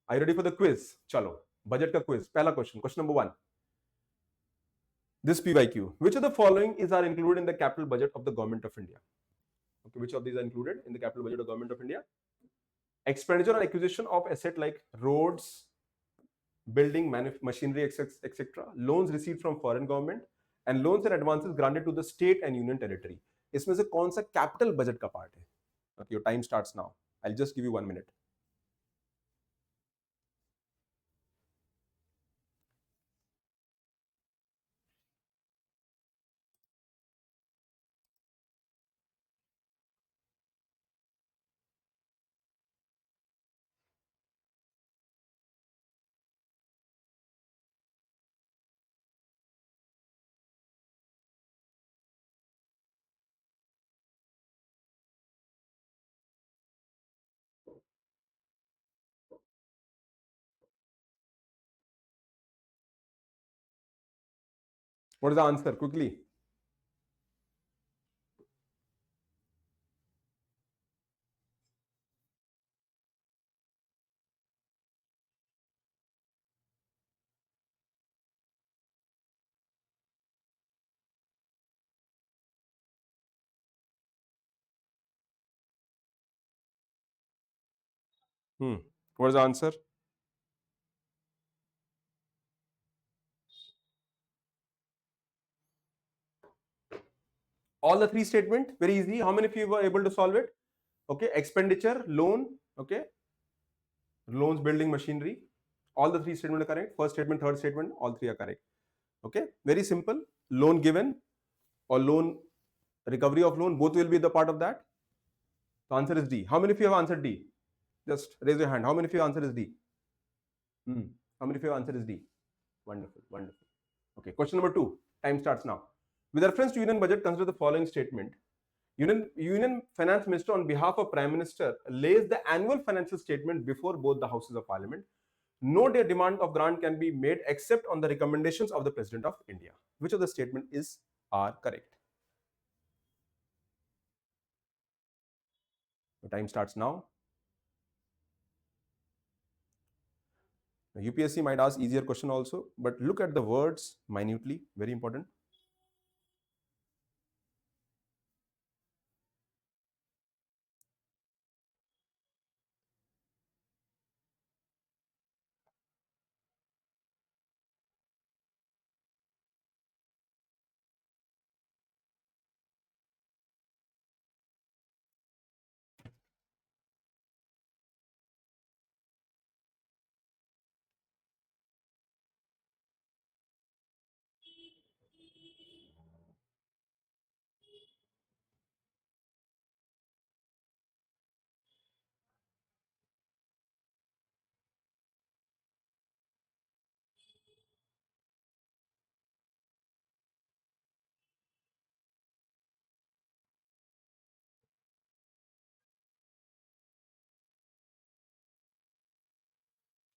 Are you ready for the quiz? Chalo, budget ka quiz. Pehla question. Question number 1. This PYQ. Which of the following are included in the capital budget of the Government of India? Okay, which of these are included in the capital budget of the Government of India? Expenditure on acquisition of asset like roads, building, machinery, etc. Loans received from foreign government and loans and advances granted to the state and union territory. इसमें से कौन सा capital budget का part है? Okay, your time starts now. I'll just give you 1 minute. What is the answer? Quickly. What is the answer? All the 3 statement, very easy. How many of you were able to solve it? Okay, expenditure, loan, okay, loans, building, machinery. All the 3 statements are correct. First statement, third statement, all 3 are correct. Okay, very simple. Loan given or loan recovery of loan, both will be the part of that. The answer is D. How many of you have answered D? Just raise your hand. How many of you answer is D? How many of you answer is D? Wonderful, wonderful. Okay, question number 2. Time starts now. With reference to union budget, consider the following statement. Union Finance Minister on behalf of Prime Minister lays the annual financial statement before both the houses of Parliament. No demand of grant can be made except on the recommendations of the President of India. Which of the statement are correct? The time starts now. UPSC might ask easier question also, but look at the words minutely, very important.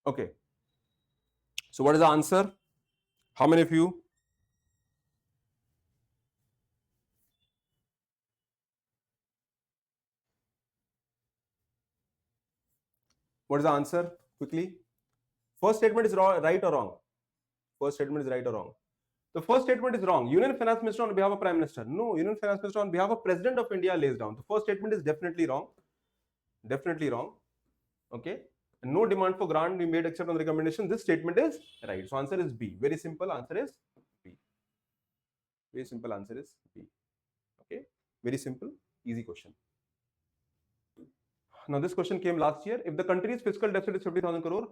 Okay. So what is the answer? How many of you? What is the answer? Quickly. First statement is right or wrong? First statement is right or wrong? The first statement is wrong. Union Finance Minister on behalf of Prime Minister. No, Union Finance Minister on behalf of President of India lays down. The first statement is definitely wrong. Definitely wrong. Okay. No demand for grant be made except on recommendation. This statement is right. So answer is B. Very simple answer is B. Very simple answer is B. Okay. Very simple, easy question. Now this question came last year. If the country's fiscal deficit is 50,000 crore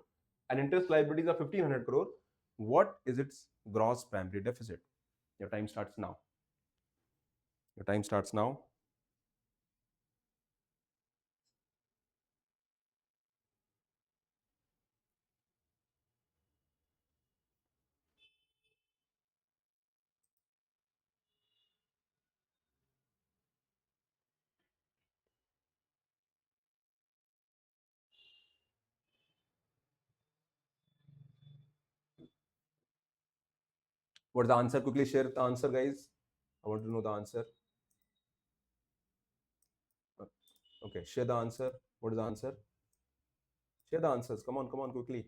and interest liabilities are 1,500 crore, what is its gross primary deficit? Your time starts now. Your time starts now. What's the answer? Quickly share the answer, guys. I want to know the answer. Okay, share the answer. What is the answer? Share the answers. Come on, quickly.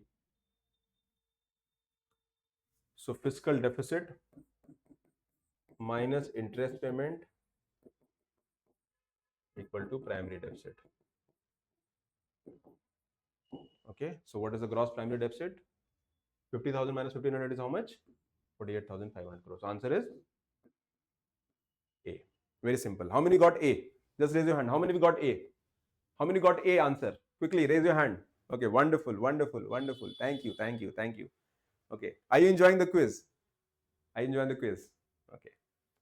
So fiscal deficit minus interest payment equal to primary deficit. Okay, so what is the gross primary deficit? 50,000 minus 1,500 is how much? 48,500 crores. Answer is A. Very simple. How many got A? Just raise your hand. How many we got A? How many got A answer? Quickly raise your hand. Okay, wonderful, wonderful, wonderful. Thank you, thank you, thank you. Okay, are you enjoying the quiz? Are you enjoying the quiz? Okay.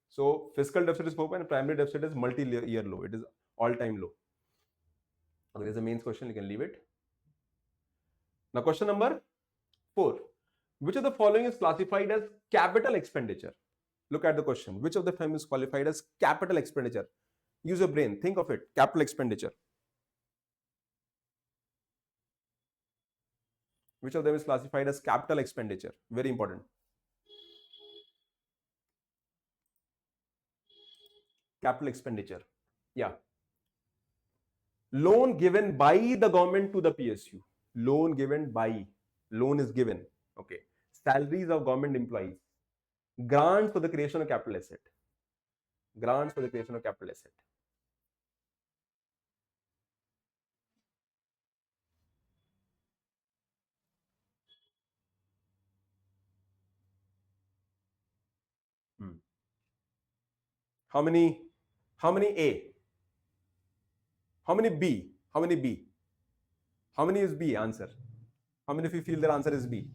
So fiscal deficit is 4 and primary deficit is multi-year low. It is all-time low. Okay, there's a mains question. You can leave it. Now, question number 4. Which of the following is classified as capital expenditure? Look at the question. Which of the following is qualified as capital expenditure? Use your brain. Think of it. Capital expenditure. Which of them is classified as capital expenditure? Very important. Capital expenditure. Yeah. Loan given by the government to the PSU. Loan given by. Loan is given. Okay. Salaries of government employees. Grants for the creation of capital asset. Grants for the creation of capital asset. Hmm. How many? How many A? How many B? How many B? How many is B? Answer. How many of you feel their answer is B?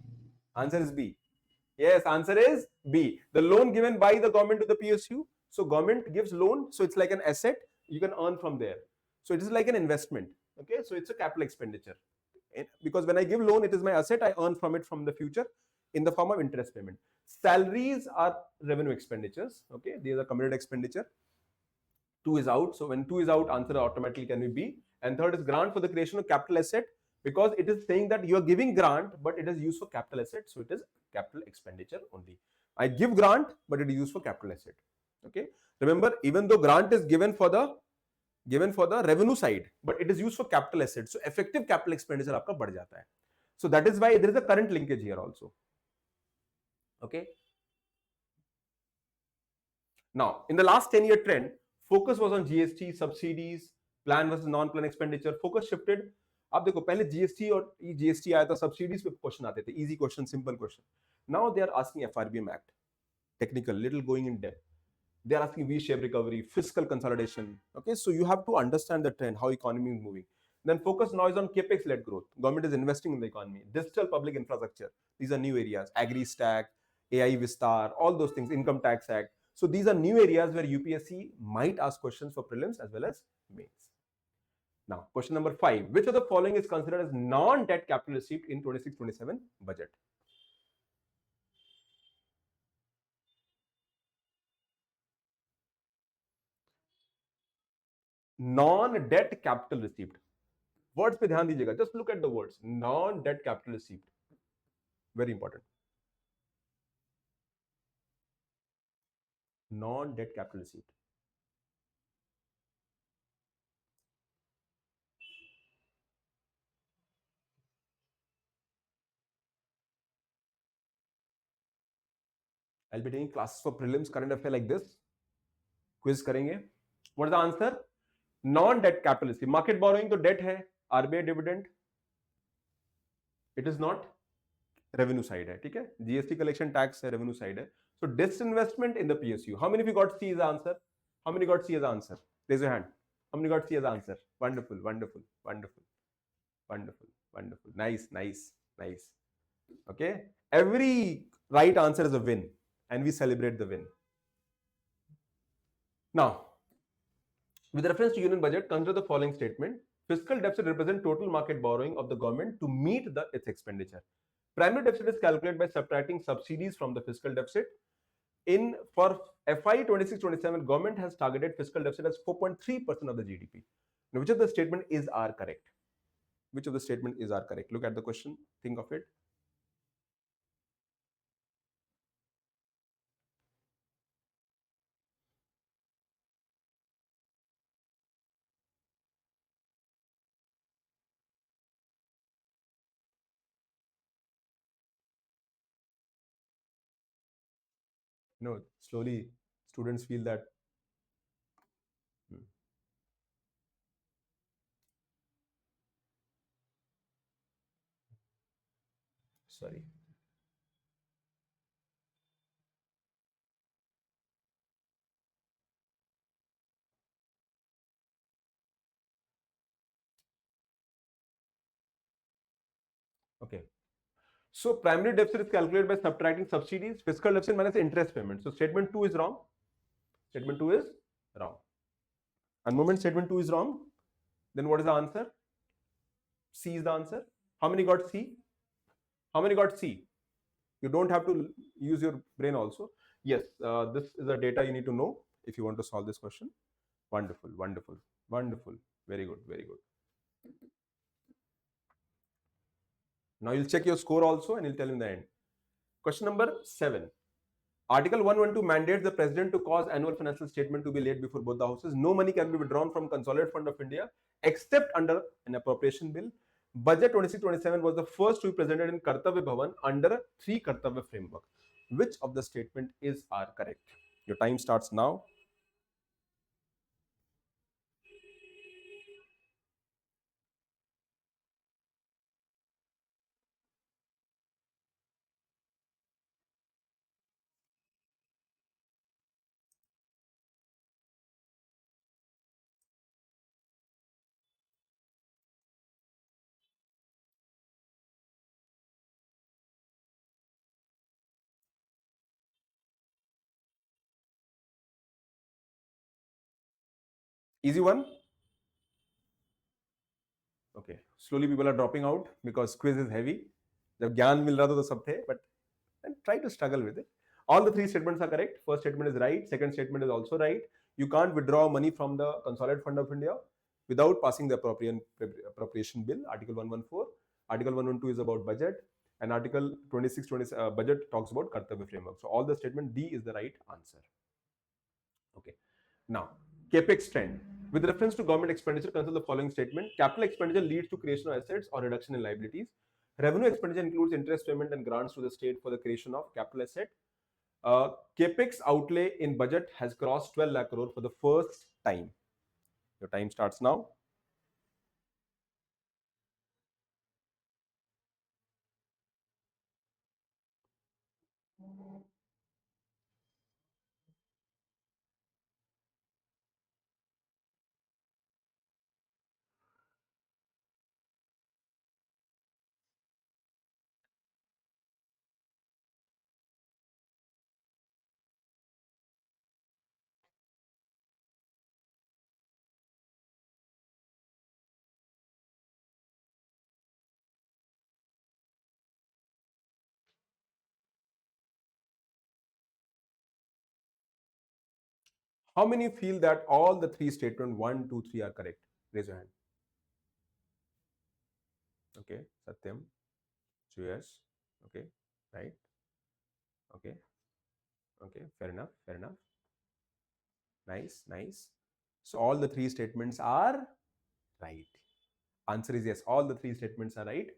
Answer is B. Yes, answer is B. The loan given by the government to the PSU. So government gives loan, so it's like an asset you can earn from there. So it is like an investment. Okay, so it's a capital expenditure. Because when I give loan, it is my asset. I earn from it from the future in the form of interest payment. Salaries are revenue expenditures. Okay, these are committed expenditure. 2 is out. So when 2 is out, answer automatically can be B. And third is grant for the creation of capital asset, because it is saying that you are giving grant, but it is used for capital asset. So it is capital expenditure only. I give grant, but it is used for capital asset. Okay. Remember, even though grant is given for the revenue side, but it is used for capital asset. So effective capital expenditure आपका बढ़ जाता है. So that is why there is a current linkage here also. Okay. Now, in the last 10-year trend, focus was on GST, subsidies, plan versus non-plan expenditure. Focus shifted. आप देखो पहले GST और GST आया था, subsidies पे question आते थे, easy question, simple question. Now they are asking FRBM Act, technical, little going in depth. They are asking V-shaped recovery, fiscal consolidation. Okay, so you have to understand the trend, how economy is moving. Then focus now is on capex-led growth. Government is investing in the economy. Digital public infrastructure. These are new areas. Agri-Stack, AI Vistar, all those things. Income Tax Act. So these are new areas where UPSC might ask questions for prelims as well as mains. Now, question number 5. Which of the following is considered as non-debt capital receipt in 26-27 budget? Non-debt capital receipt. Words पे ध्यान दीजिएगा. Just look at the words. Non-debt capital receipt. Very important. Non-debt capital receipt. I'll be taking classes for prelims current affair like this. Quiz करेंगे. What is the answer? Non-debt capital receipt. Market borrowing तो debt है. RBI dividend. It is not. Revenue side है. ठीक है. GST collection tax है. Revenue side है. So disinvestment in the PSU. How many of you got C as the answer? How many got C as the answer? Raise your hand. How many got C as the answer? Wonderful, wonderful, wonderful, wonderful, wonderful. Nice, nice, nice. Okay. Every right answer is a win, and we celebrate the win. Now, with reference to union budget, consider the following statement. Fiscal deficit represents total market borrowing of the government to meet its expenditure. Primary deficit is calculated by subtracting subsidies from the fiscal deficit. For FY 26-27, government has targeted fiscal deficit as 4.3% of the GDP. Now, which of the statement is correct? Which of the statement is correct? Look at the question. Think of it. Slowly students feel that. Hmm, sorry. Okay. So primary deficit is calculated by subtracting subsidies, fiscal deficit minus interest payment. So statement 2 is wrong. Statement 2 is wrong. And moment statement 2 is wrong, then what is the answer? C is the answer. How many got C? How many got C? You don't have to use your brain also. Yes, this is the data you need to know if you want to solve this question. Wonderful, wonderful, wonderful. Very good, very good. Now you'll check your score also and you'll tell in the end. Question number 7. Article 112 mandates the president to cause annual financial statement to be laid before both the houses. No money can be withdrawn from Consolidated Fund of India except under an appropriation bill. Budget 26-27 was the first to be presented in Kartavya Bhavan under 3 Kartavya framework. Which of the statement is are correct? Your time starts now. Easy one. Okay. Slowly people are dropping out because quiz is heavy. जब ज्ञान मिल रहा था तो सब थे, but and try to struggle with it. All the 3 statements are correct. First statement is right. Second statement is also right. You can't withdraw money from the Consolidated Fund of India without passing the appropriation bill. Article 114. Article 112 is about budget, and Article 26 budget talks about Kartavya framework. So all the statement D is the right answer. Okay. Now, capex trend. With reference to government expenditure, consider the following statement. Capital expenditure leads to creation of assets or reduction in liabilities. Revenue expenditure includes interest payment and grants to the state for the creation of capital asset. Capex outlay in budget has crossed 12 lakh crore for the first time. Your time starts now. How many feel that all the 3 statement 1, 2, 3 are correct? Raise your hand. Okay, Satyam, Suyas. Okay, right. Okay, okay, fair enough, fair enough. Nice, nice. So all the 3 statements are right. Answer is yes. All the 3 statements are right.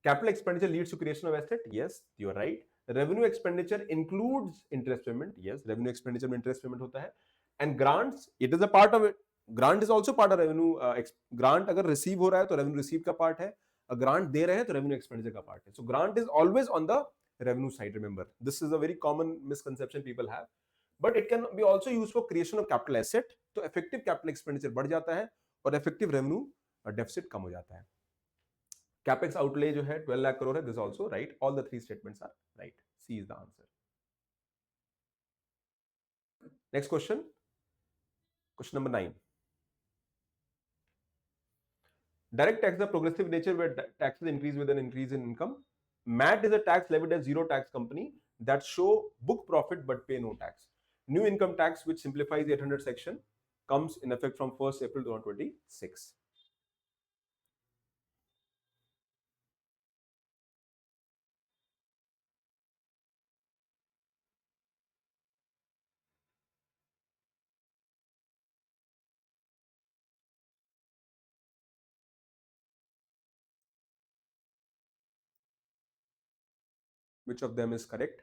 Capital expenditure leads to creation of asset. Yes, you are right. Revenue expenditure includes interest payment. Yes, revenue expenditure में interest payment होता है. And grants, it is a part of it. Grant is also part of revenue. Grant अगर receive हो रहा है तो revenue receive का part है. Grant दे रहे हैं तो revenue expenditure का part है. So grant is always on the revenue side. Remember, this is a very common misconception people have. But it can be also used for creation of capital asset. तो effective capital expenditure बढ़ जाता है और effective revenue deficit कम हो जाता है. Capex outlay जो है 12 lakh crore है. This is also right. All the 3 statements are right. C is the answer. Next question. Question number 9. Direct tax is a progressive nature where taxes increase with an increase in income. MAT is a tax levied at zero tax company that show book profit but pay no tax. New income tax, which simplifies the 800 section, comes in effect from 1st April 2026. Which of them is correct?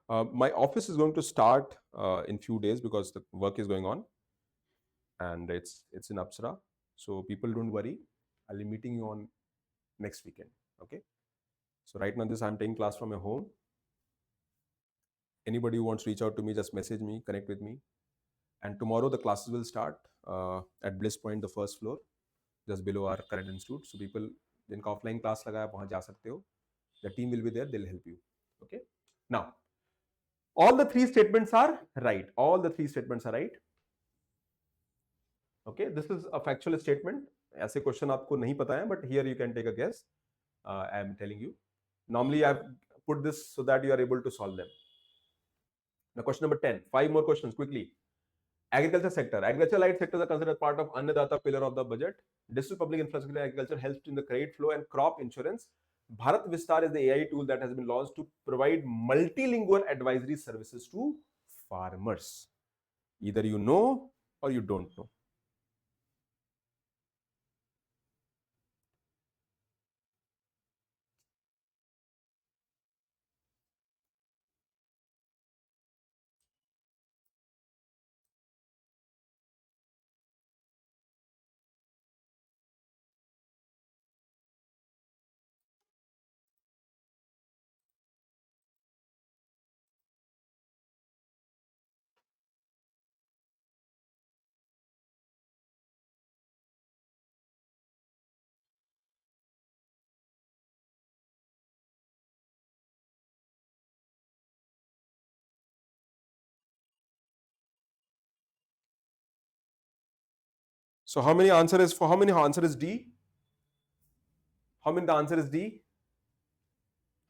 My office is going to start in few days because the work is going on, and it's in Apsara. So people don't worry. I'll be meeting you on next weekend. Okay. So right now, this I'm taking class from my home. Anybody who wants to reach out to me, just message me, connect with me. And tomorrow the classes will start at Bliss Point, the first floor, just below our current institute. So people, जिनका offline class लगा है, आप वहाँ जा सकते हो. The team will be there. They'll help you. Okay. Now, all the three statements are right. All the three statements are right. Okay. This is a factual statement. ऐसे question आपको नहीं पता है, but here you can take a guess. I am telling you. Normally, I've put this so that you are able to solve them. Now, question number 10. 5 more questions quickly. Agriculture sector. Agriculture light sectors are considered part of Annadata pillar of the budget. Digital public infrastructure agriculture helps in the credit flow and crop insurance. Bharat Vistar is the AI tool that has been launched to provide multilingual advisory services to farmers. Either you know or you don't know. So how many answer is for how many answer is D? How many the answer is D?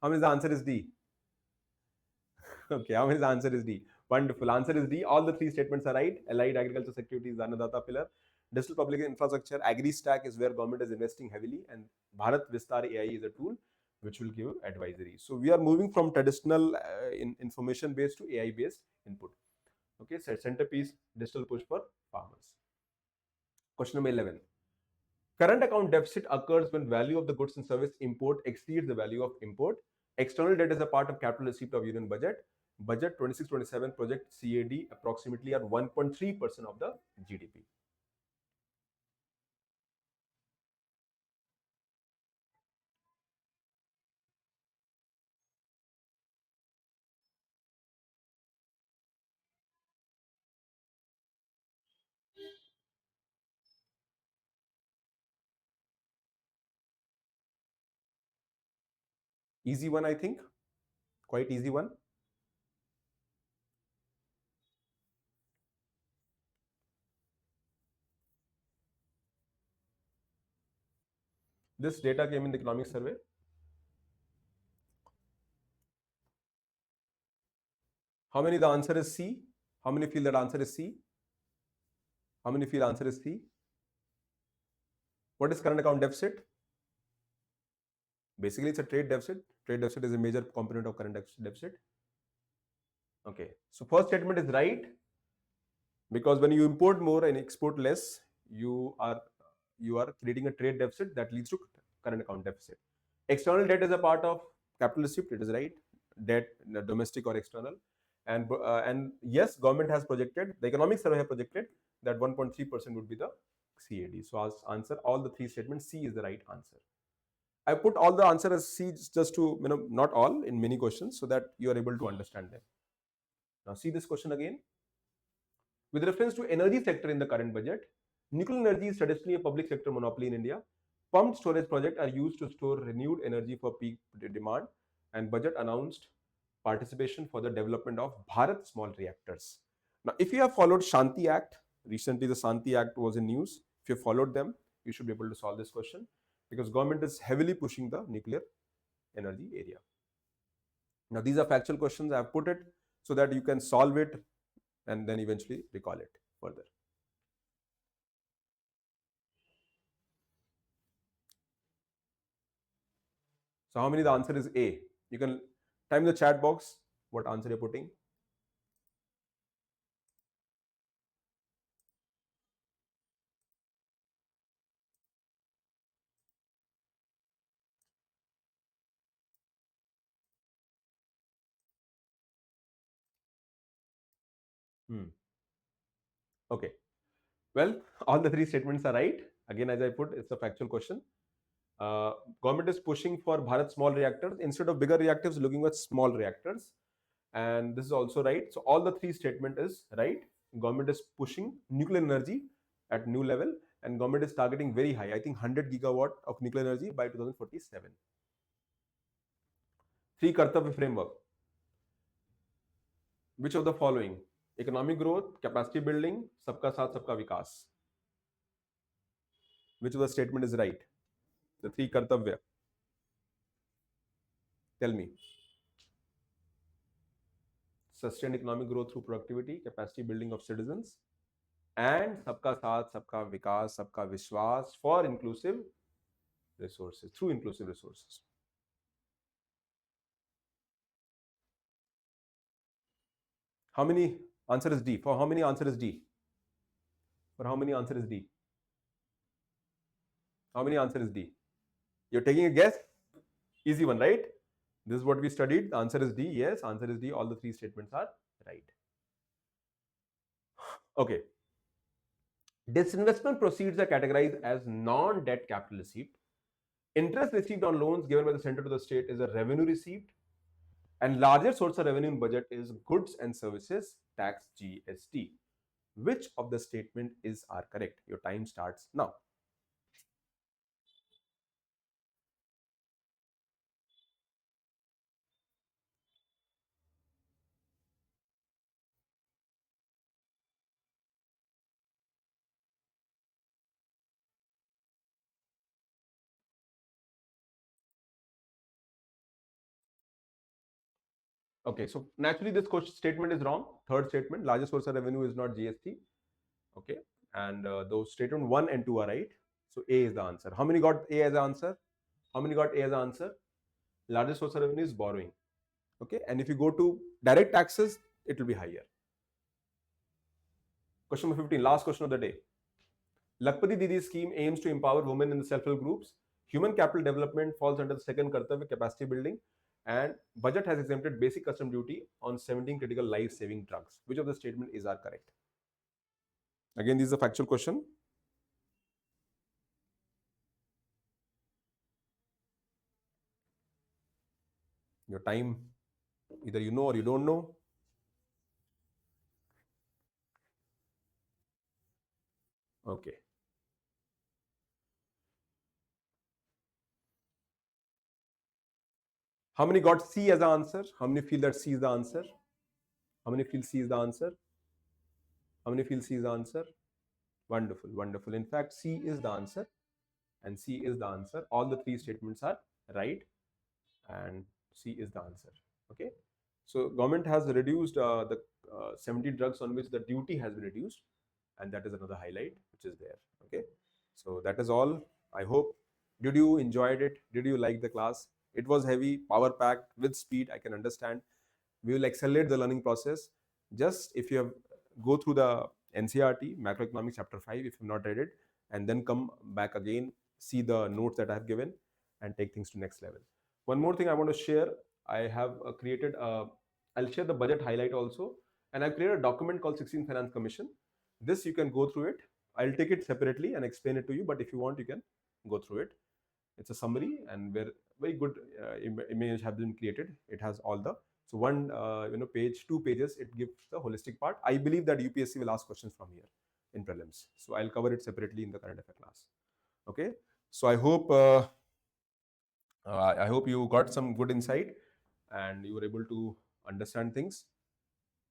How many the answer is D? Okay, how many the answer is D? Wonderful. Answer is D. All the three statements are right. Allied agriculture security is the Annadata pillar. Digital public infrastructure, agri stack is where government is investing heavily, and Bharat Vistar AI is a tool which will give advisory. So we are moving from traditional information based to AI based input. Okay, so centerpiece digital push for farmers. Question number 11. Current account deficit occurs when value of the goods and service import exceeds the value of import. External debt is a part of capital receipt of union budget. Budget 26-27 project CAD approximately at 1.3% of the GDP. Easy one, I think. Quite easy one. This data came in the economic survey. How many the answer is C? How many feel that answer is C? How many feel answer is C? What is current account deficit? Basically, it's a trade deficit. Trade deficit is a major component of current deficit. Okay. So first statement is right, because when you import more and export less, you are creating a trade deficit that leads to current account deficit. External debt is a part of capital receipt. It is right. Debt, domestic or external, and yes, government has projected, the economic survey has projected that 1.3% would be the CAD. So as answer all the three statements, C is the right answer. I put all the answer as C just to, not all, in many questions, so that you are able to understand them. Now see this question again. With reference to energy sector in the current budget, nuclear energy is traditionally a public sector monopoly in India. Pumped storage projects are used to store renewed energy for peak demand, and budget announced participation for the development of Bharat small reactors. Now, if you have followed Shanti Act, recently the Shanti Act was in news. If you followed them, you should be able to solve this question, because government is heavily pushing the nuclear energy area. Now, these are factual questions. I have put it so that you can solve it and then eventually recall it further. So how many the answer is A? You can type in the chat box what answer you're putting. Okay. Well, all the three statements are right. Again, as I put, it's a factual question. Uh, Government is pushing for Bharat small reactors instead of bigger reactors, looking at small reactors, and this is also right. So all the three statement is right. Government is pushing nuclear energy at new level, and government is targeting very high. I think 100 gigawatt of nuclear energy by 2047. Three Kartavya framework. Which of the following? Economic growth, capacity building, sabka saath, sabka vikas. Which of the statement is right? The three Kartavya. Tell me. Sustain economic growth through productivity, capacity building of citizens, and sabka saath, sabka vikas, sabka vishwas for inclusive resources, through inclusive resources. How many? Answer is D. For how many answer is D? For how many answer is D? How many answer is D? You're taking a guess? Easy one, right? This is what we studied. The answer is D. Yes, answer is D. All the three statements are right. Okay. Disinvestment proceeds are categorized as non-debt capital receipt. Interest received on loans given by the center to the state is a revenue received. And larger source of revenue in budget is goods and services tax, GST. Which of the statement is are correct? Your time starts now. Okay, so naturally this question statement is wrong. Third statement, largest source of revenue is not GST. Okay, and those statement 1 and 2 are right. So A is the answer. How many got A as the answer? How many got A as the answer? Largest source of revenue is borrowing. Okay, and if you go to direct taxes, it will be higher. Question number 15, last question of the day. Lakpati Didi scheme aims to empower women in the self-help groups. Human capital development falls under the second Kartavya, capacity building, and budget has exempted basic custom duty on 17 critical life-saving drugs. Which of the statement is are correct? Again, this is a factual question. Your time, either you know or you don't know. Okay. How many got C as the answer? How many feel that C is the answer? How many feel C is the answer? How many feel C is the answer? Wonderful, wonderful. In fact, C is the answer, and C is the answer. All the three statements are right, and C is the answer. Okay. So government has reduced the 70 drugs on which the duty has been reduced, and that is another highlight which is there. Okay. So that is all. I hope. Did you enjoyed it? Did you like the class? It was heavy, power packed with speed. I can understand. We will accelerate the learning process. Just if you have go through the NCERT macroeconomics chapter 5 if you've not read it, and then come back again, see the notes that I have given, and take things to next level. One more thing I want to share. I have created a, I'll share the budget highlight also, and I've created a document called 16 Finance Commission. This you can go through it. I'll take it separately and explain it to you, but if you want, you can go through it. It's a summary, and where very good image have been created. It has all the, so one page, 2 pages, it gives the holistic part. I believe that UPSC will ask questions from here in prelims, so I'll cover it separately in the current affair class. Okay, so I hope you got some good insight and you were able to understand things.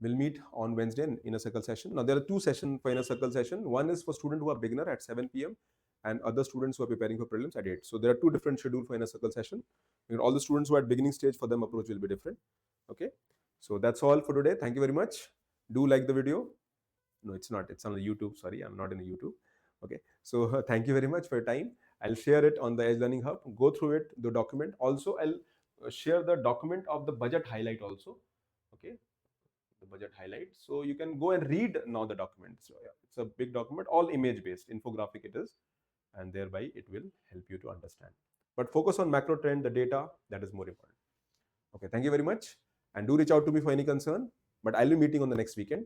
We'll meet on Wednesday in inner circle session. Now there are two sessions for inner circle session. One is for students who are beginner at 7 p.m. and other students who are preparing for prelims at 8. So there are two different schedules for inner circle session. All the students who are at beginning stage, for them approach will be different. Okay. So that's all for today. Thank you very much. Do like the video. No, it's not. It's on the YouTube. Sorry, I'm not in the YouTube. Okay. So thank you very much for your time. I'll share it on the Edge Learning Hub. Go through it, the document. Also, I'll share the document of the budget highlight also. Okay, the budget highlight. So you can go and read now the document. So yeah, it's a big document, all image based, infographic it is, and thereby it will help you to understand. But focus on macro trend, the data, that is more important. Okay, thank you very much. And do reach out to me for any concern. But I'll be meeting on the next weekend.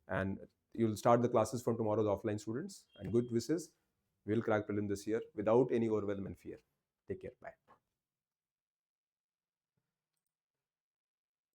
And you'll start the classes from tomorrow's offline students. And good wishes. We'll crack prelim this year without any overwhelm and fear. Take care. Bye.